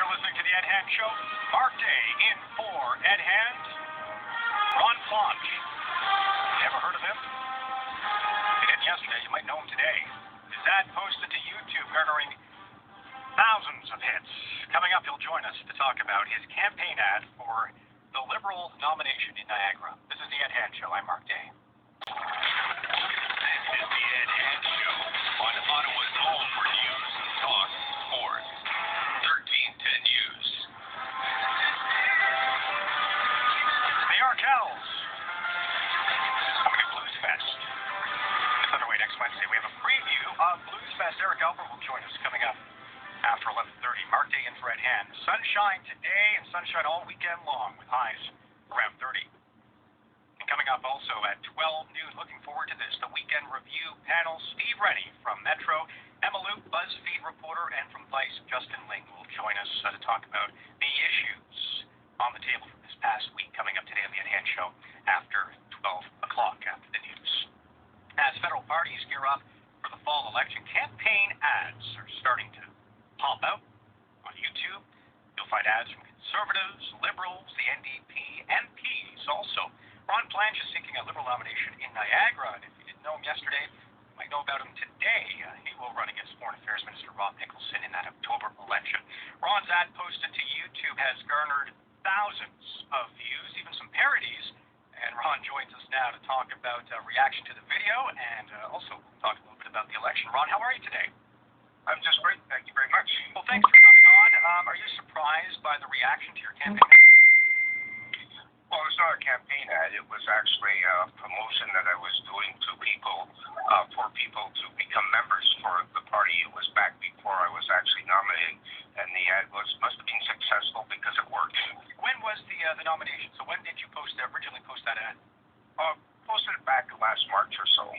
You're listening to the Ed Hand Show. Mark Day in for Ed Hand. Ron Planche. Never heard of him? He did yesterday. You might know him today. His ad posted to YouTube garnering thousands of hits. Coming up, he'll join us to talk about his campaign ad for the Liberal nomination in Niagara. This is the Ed Hand Show. I'm Mark Day. This is the Ed Hand Show on Ottawa's home for news, talk, sports. 1310 News. The Arkells coming to Blues Fest. It's underway next Wednesday. We have a preview of Blues Fest. Eric Albert will join us coming up after 11:30. Mark Day in for Ed Hand. Sunshine today and sunshine all weekend long with highs around 30. And coming up also at 12 noon, looking forward to this, the weekend review panel. Steve Rennie from Metro, Emma Luke, BuzzFeed reporter, and from Vice, Justin Ling will join us to talk about the issues on the table from this past week, coming up today on the Ed Hand Show after 12 o'clock after the news. As federal parties gear up for the fall election, campaign ads are starting to pop out on YouTube. You'll find ads from Conservatives, Liberals, the NDP, MPs also. Ron Planche is seeking a Liberal nomination in Niagara, and if you didn't know him yesterday, you might know about him today. He will run against Foreign Affairs Minister Rob Nicholson in that October election. Ron's ad posted to YouTube has garnered thousands of views, even some parodies, and Ron joins us now to talk about reaction to the video and also talk a little bit about the election. Ron, how are you today? I'm just great. Thank you very much. Well, thanks for coming on. Are you surprised by the reaction to your campaign? Well, it's not a campaign ad. It was actually a promotion that I was doing to people, for people to become members for the party. It was back before I was actually nominated, and the ad must have been successful because it worked. When was the nomination? So when did you originally post that ad? Posted it back last March or so.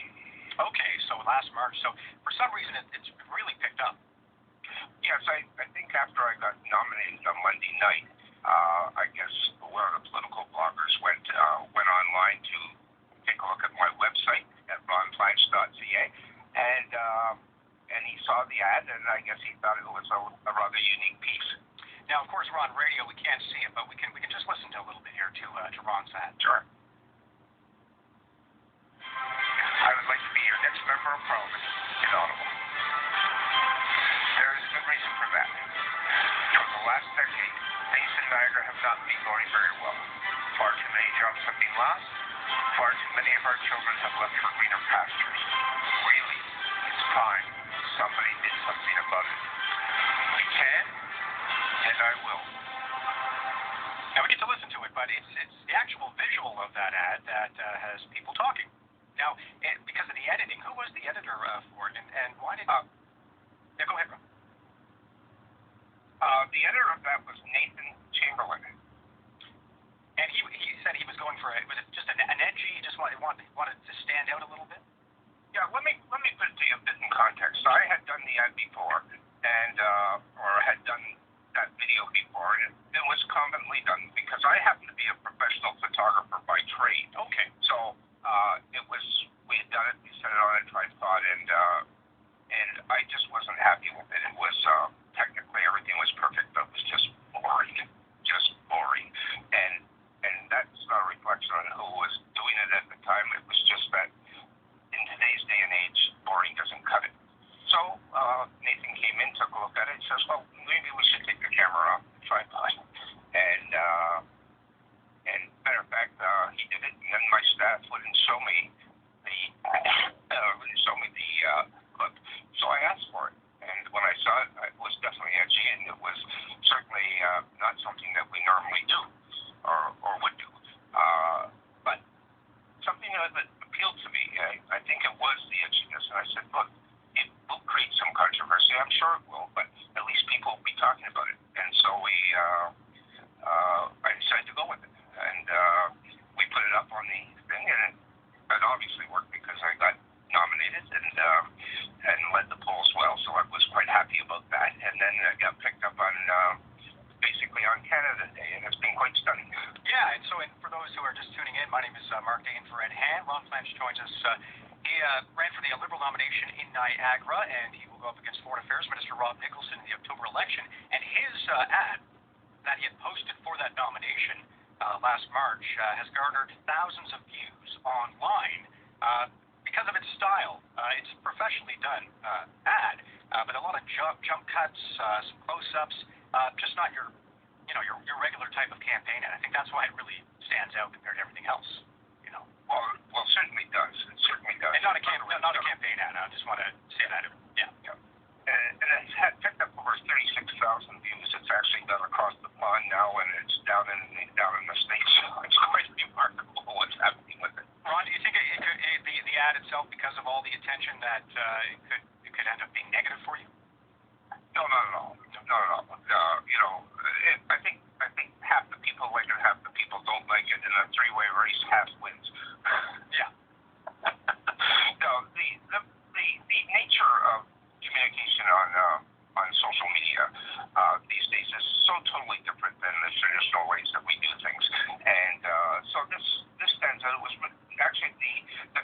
Okay, so last March. So for some reason, it's really picked up. Yes, I think after I got nominated on Monday night, I guess one of the political bloggers went online to take a look at my website at ronplanche.ca, and he saw the ad, and I guess he thought it was a rather unique piece. Now, of course, we're on radio. We can't see it, but we can just listen to a little bit here to Ron's ad. Sure. I would like to be your next member of Parliament in Ottawa. There is good reason for that. For the last decade, things in Niagara have not been going very well. Far too many jobs have been lost. Far too many of our children have left for greener pastures. Really, it's time somebody did something about it. We can, and I will. Now, we get to listen to it, but it's the actual visual of that ad that has people talking. Now, because of the editing, who was the editor for it, and why did... Yeah, go ahead, Ron. The editor of that was Nathan Chamberlain. And he said he was going for was it just an edgy, he just wanted to stand out a little bit? Yeah, let me put it to you a bit in context. So I had done the ad before, and or had done that video before, and it was commonly done because I happen to be a professional photographer by trade. Okay. So we had done it, we set it on a tripod, and I just wasn't happy with it. It was technically everything was perfect, but it was just boring, and that's not a reflection on who was doing it at the time. It was just that in today's day and age, boring doesn't cut it. So Nathan came in, took a look at it, and says, "Well, maybe we should take the camera off the tripod." And matter of fact, he did it, and then my staff wouldn't show me the clip. So I asked for it, and when I saw it, it was definitely edgy, and it was certainly not something that we normally do or would do. But something that appealed to me, I think it was the edginess, and I said, look, it will create some controversy. I'm sure it will, but at least people will be talking about it. And so I decided to go with it, and we put it up on the thing, and it obviously worked because I got nominated and led the polls well, so I was quite happy about that. And then it got picked up on basically on Canada Day, and it's been quite stunning. Yeah, and so for those who are just tuning in, my name is Mark Day in for Ed Hand. Ron Planche joins us. He ran for the Liberal nomination in Niagara, and he will will go up against Foreign Affairs Minister Rob Nicholson in the October election. And his ad that he had posted for that nomination last March has garnered thousands of views online because of its style. It's a professionally done ad, but a lot of jump cuts, some close-ups, just not your regular type of campaign ad. I think that's why it really stands out compared to everything else. Well, it certainly does. It certainly does. And not a campaign ad. I just want to say that. Yeah. And it's picked up over 36,000 views. It's actually done across the pond now, and it's down in the States. It's quite remarkable what's happening with it. Ron, do you think the ad itself, because of all the attention, that it could end up being negative for you? No, not at all. Not at all. I think half the people like it, half the people don't like it. In a three-way race, half wins. Yeah. No, the nature of communication on social media these days is so totally different than the traditional ways that we do things, and so this stands out. It was actually the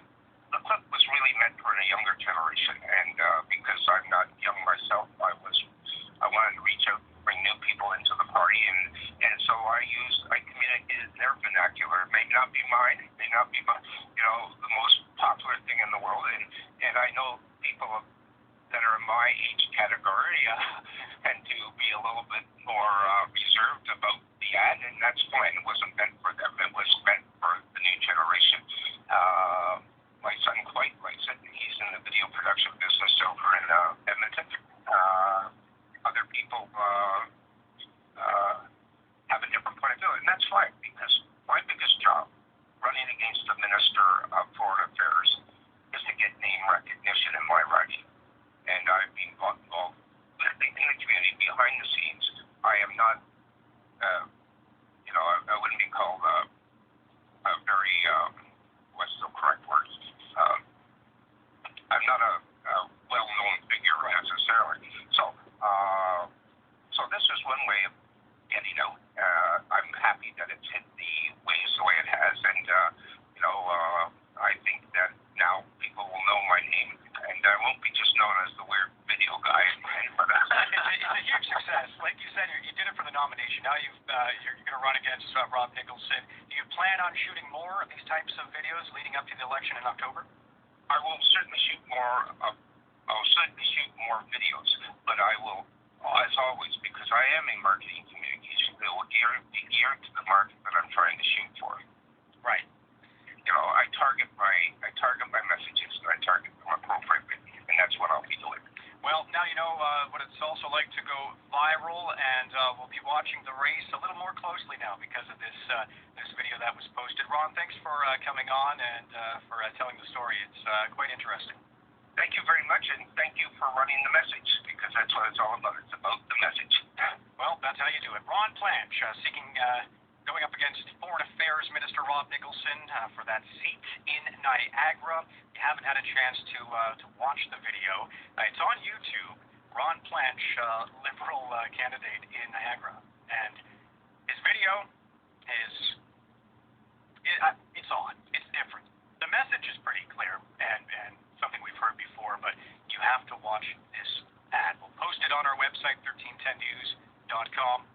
clip was really meant for a younger generation, and because I'm not young myself, I wanted to reach out, bring new people into the party, and so I communicated in their vernacular. It may not be mine, it may not be the most popular thing in the world, and I know people that are in my age category tend to be a little bit more reserved about the ad, and that's fine. It wasn't meant for them. It was meant for the new generation. My son quite likes it. He's in the video production business over in Edmonton. Other people have a different point of view, and that's fine, because my biggest job running against the Minister of Foreign Affairs is to get name recognition in my riding. And I've been involved with the community behind the scenes. I am not, I wouldn't be called a very, what's the correct word? I'm not a well-known figure necessarily. So this is one way of getting out. I'm happy that it's hit the waves the way it has, and I think that now people will know my name, and I won't be just known as the weird video guy. But it's a huge success. Like you said, you did it for the nomination. Now you're going to run against Rob Nicholson. Do you plan on shooting more of these types of videos leading up to the election in October? I will certainly shoot more. I'll certainly shoot more videos, but I will, as always, because I am a marketing communication, it will be geared to the market that I'm trying to shoot for. Right. I target my messages, and I target them appropriately, and that's what I'll be doing. Well, now you know what it's also like to go viral, and we'll be watching the race a little more closely now because of this video that was posted. Ron, thanks for coming on and for telling the story. It's quite interesting. Thank you very much, and thank you for running the message, because that's what it's all about. It's about the message. Well, that's how you do it. Ron Planche, going up against Foreign Affairs Minister Rob Nicholson for that seat in Niagara. If you haven't had a chance to watch the video, it's on YouTube. Ron Planche, Liberal candidate in Niagara. And his video it's odd. It's different. The message is pretty clear and something we've heard before, but you have to watch this ad. We'll post it on our website, 1310news.com.